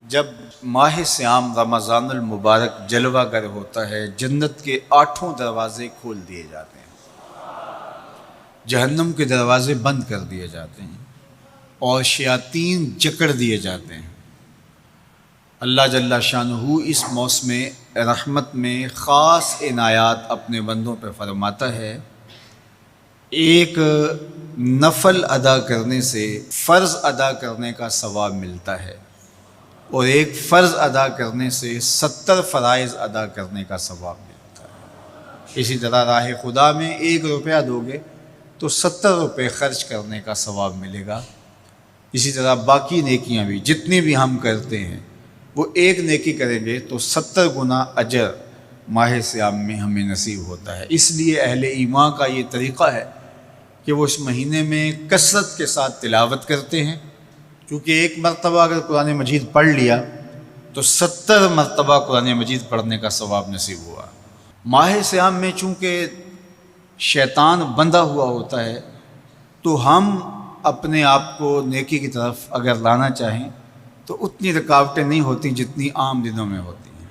جب ماہ صیام رمضان المبارک جلوہ گر ہوتا ہے، جنت کے 8 دروازے کھول دیے جاتے ہیں، جہنم کے دروازے بند کر دیے جاتے ہیں اور شیاطین جکڑ دیے جاتے ہیں۔ اللہ جل شانہ اس موسم رحمت میں خاص عنایات اپنے بندوں پہ فرماتا ہے۔ ایک نفل ادا کرنے سے فرض ادا کرنے کا ثواب ملتا ہے اور ایک فرض ادا کرنے سے 70 فرائض ادا کرنے کا ثواب ملتا ہے۔ اسی طرح راہ خدا میں 1 روپیہ دو گے تو 70 روپے خرچ کرنے کا ثواب ملے گا۔ اسی طرح باقی نیکیاں بھی جتنی بھی ہم کرتے ہیں، وہ ایک نیکی کریں گے تو 70 گنا اجر ماہ صیام میں ہمیں نصیب ہوتا ہے۔ اس لیے اہل ایمان کا یہ طریقہ ہے کہ وہ اس مہینے میں کثرت کے ساتھ تلاوت کرتے ہیں، کیونکہ ایک مرتبہ اگر قرآن مجید پڑھ لیا تو 70 مرتبہ قرآن مجید پڑھنے کا ثواب نصیب ہوا۔ ماہ صیام میں چونکہ شیطان بندھا ہوا ہوتا ہے، تو ہم اپنے آپ کو نیکی کی طرف اگر لانا چاہیں تو اتنی رکاوٹیں نہیں ہوتی جتنی عام دنوں میں ہوتی ہیں،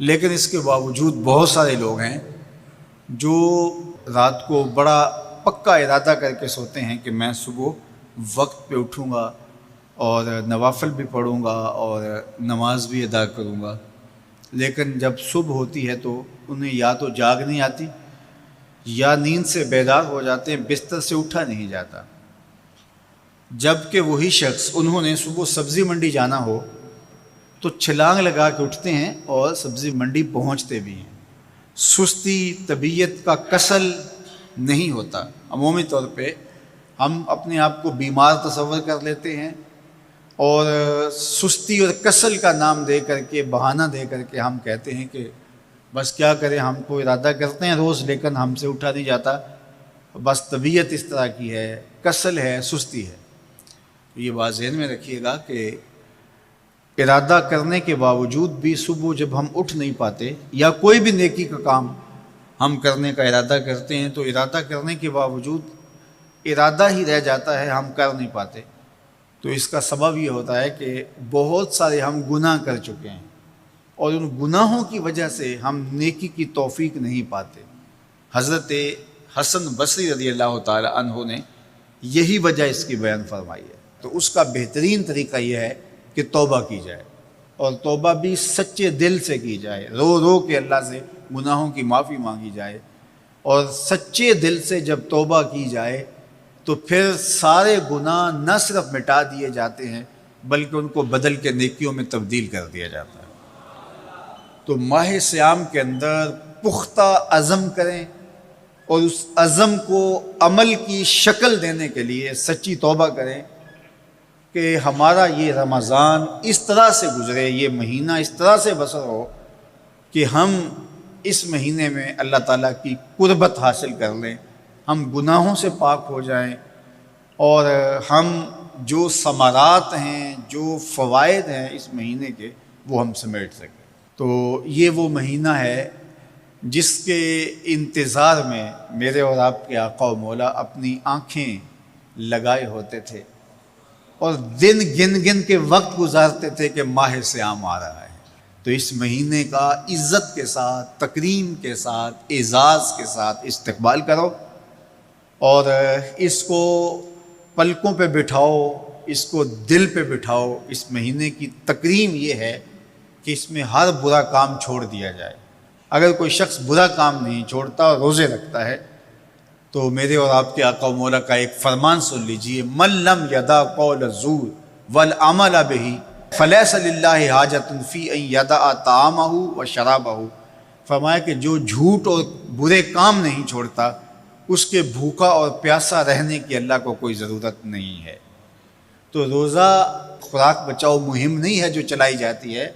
لیکن اس کے باوجود بہت سارے لوگ ہیں جو رات کو بڑا پکا ارادہ کر کے سوتے ہیں کہ میں صبح وقت پہ اٹھوں گا اور نوافل بھی پڑھوں گا اور نماز بھی ادا کروں گا، لیکن جب صبح ہوتی ہے تو انہیں یا تو جاگ نہیں آتی یا نیند سے بیدار ہو جاتے ہیں، بستر سے اٹھا نہیں جاتا۔ جب کہ وہی شخص انہوں نے صبح سبزی منڈی جانا ہو تو چھلانگ لگا کے اٹھتے ہیں اور سبزی منڈی پہنچتے بھی ہیں۔ سستی طبیعت کا کسل نہیں ہوتا۔ عمومی طور پہ ہم اپنے آپ کو بیمار تصور کر لیتے ہیں اور سستی اور کسل کا نام دے کر کے، بہانہ دے کر کے ہم کہتے ہیں کہ بس کیا کریں، ہم کو ارادہ کرتے ہیں روز لیکن ہم سے اٹھا نہیں جاتا، بس طبیعت اس طرح کی ہے، کسل ہے، سستی ہے۔ یہ بات ذہن میں رکھیے گا کہ ارادہ کرنے کے باوجود بھی صبح جب ہم اٹھ نہیں پاتے یا کوئی بھی نیکی کا کام ہم کرنے کا ارادہ کرتے ہیں تو ارادہ کرنے کے باوجود ارادہ ہی رہ جاتا ہے، ہم کر نہیں پاتے، تو اس کا سبب یہ ہوتا ہے کہ بہت سارے ہم گناہ کر چکے ہیں اور ان گناہوں کی وجہ سے ہم نیکی کی توفیق نہیں پاتے۔ حضرت حسن بصری رضی اللہ تعالی عنہ نے یہی وجہ اس کی بیان فرمائی ہے۔ تو اس کا بہترین طریقہ یہ ہے کہ توبہ کی جائے، اور توبہ بھی سچے دل سے کی جائے، رو رو کے اللہ سے گناہوں کی معافی مانگی جائے، اور سچے دل سے جب توبہ کی جائے تو پھر سارے گناہ نہ صرف مٹا دیے جاتے ہیں بلکہ ان کو بدل کے نیکیوں میں تبدیل کر دیا جاتا ہے۔ تو ماہ صیام کے اندر پختہ عزم کریں اور اس عزم کو عمل کی شکل دینے کے لیے سچی توبہ کریں کہ ہمارا یہ رمضان اس طرح سے گزرے، یہ مہینہ اس طرح سے بسر ہو کہ ہم اس مہینے میں اللہ تعالیٰ کی قربت حاصل کر لیں، ہم گناہوں سے پاک ہو جائیں اور ہم جو ثمرات ہیں، جو فوائد ہیں اس مہینے کے، وہ ہم سمیٹ سکیں۔ تو یہ وہ مہینہ ہے جس کے انتظار میں میرے اور آپ کے آقا و مولا اپنی آنکھیں لگائے ہوتے تھے اور دن گن گن کے وقت گزارتے تھے کہ ماہ صیام آ رہا ہے۔ تو اس مہینے کا عزت کے ساتھ، تکریم کے ساتھ، اعزاز کے ساتھ استقبال کرو اور اس کو پلکوں پہ بٹھاؤ، اس کو دل پہ بٹھاؤ۔ اس مہینے کی تکریم یہ ہے کہ اس میں ہر برا کام چھوڑ دیا جائے۔ اگر کوئی شخص برا کام نہیں چھوڑتا اور روزے رکھتا ہے تو میرے اور آپ کے آقا و مولا کا ایک فرمان سن لیجئے، من لم یدع قول الزور والعمل بہ فلیس للہ حاجۃ فی ان یدع طعامہ و شرابہ۔ فرمایا کہ جو جھوٹ اور برے کام نہیں چھوڑتا، اس کے بھوکا اور پیاسا رہنے کی اللہ کو کوئی ضرورت نہیں ہے۔ تو روزہ خوراک بچاؤ مہم نہیں ہے جو چلائی جاتی ہے،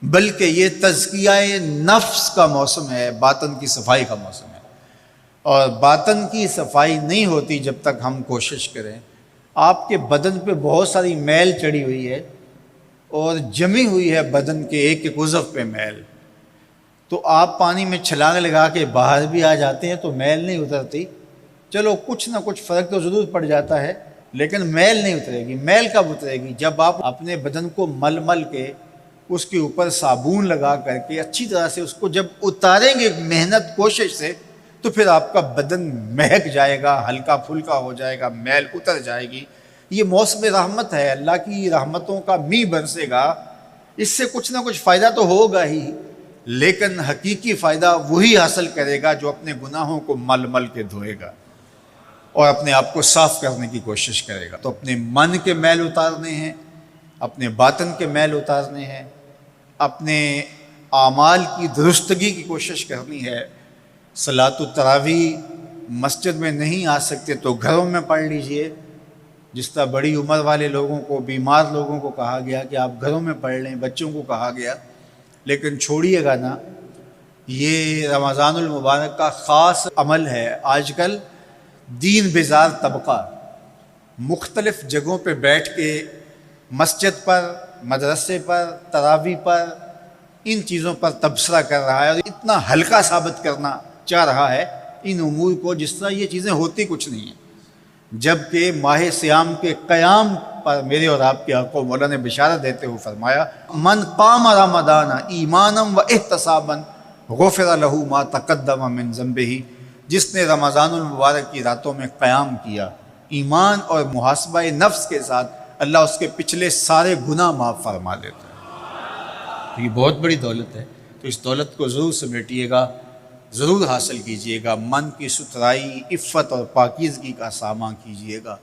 بلکہ یہ تزکیہ نفس کا موسم ہے، باطن کی صفائی کا موسم ہے، اور باطن کی صفائی نہیں ہوتی جب تک ہم کوشش کریں۔ آپ کے بدن پہ بہت ساری میل چڑھی ہوئی ہے اور جمی ہوئی ہے بدن کے ایک ایک عضو پہ میل، تو آپ پانی میں چھلانگ لگا کے باہر بھی آ جاتے ہیں تو میل نہیں اترتی، چلو کچھ نہ کچھ فرق تو ضرور پڑ جاتا ہے، لیکن میل نہیں اترے گی۔ میل کب اترے گی؟ جب آپ اپنے بدن کو مل مل کے اس کے اوپر صابون لگا کر کے اچھی طرح سے اس کو جب اتاریں گے محنت کوشش سے، تو پھر آپ کا بدن مہک جائے گا، ہلکا پھلکا ہو جائے گا، میل اتر جائے گی۔ یہ موسم رحمت ہے، اللہ کی رحمتوں کا می برسے گا، اس سے کچھ نہ کچھ فائدہ تو ہوگا ہی، لیکن حقیقی فائدہ وہی حاصل کرے گا جو اپنے گناہوں کو مل مل کے دھوئے گا اور اپنے آپ کو صاف کرنے کی کوشش کرے گا۔ تو اپنے من کے میل اتارنے ہیں، اپنے باطن کے میل اتارنے ہیں، اپنے اعمال کی درستگی کی کوشش کرنی ہے۔ صلاۃ التراویح مسجد میں نہیں آ سکتے تو گھروں میں پڑھ لیجئے، جس طرح بڑی عمر والے لوگوں کو، بیمار لوگوں کو کہا گیا کہ آپ گھروں میں پڑھ لیں، بچوں کو کہا گیا، لیکن چھوڑیے گا نا، یہ رمضان المبارک کا خاص عمل ہے۔ آج کل دین بیزار طبقہ مختلف جگہوں پہ بیٹھ کے مسجد پر، مدرسے پر، تراویح پر، ان چیزوں پر تبصرہ کر رہا ہے اور اتنا ہلکا ثابت کرنا چاہ رہا ہے ان امور کو، جس طرح یہ چیزیں ہوتی کچھ نہیں ہیں، جبکہ ماہ صیام کے قیام پر میرے اور آپ کے آقا مولا نے بشارت دیتے ہوئے فرمایا، من قام رمضان ایمانا و احتسابا غفر لہ ما تقدم من ذنبہ، جس نے رمضان المبارک کی راتوں میں قیام کیا ایمان اور محاسبہ نفس کے ساتھ، اللہ اس کے پچھلے سارے گناہ معاف فرما دیتا ہے۔ یہ بہت بڑی دولت ہے، تو اس دولت کو ضرور سمیٹیے گا، ضرور حاصل کیجئے گا، من کی ستھرائی، عفت اور پاکیزگی کا سامان کیجئے گا۔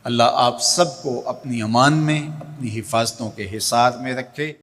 اللہ آپ سب کو اپنی امان میں، اپنی حفاظتوں کے حصار میں رکھے۔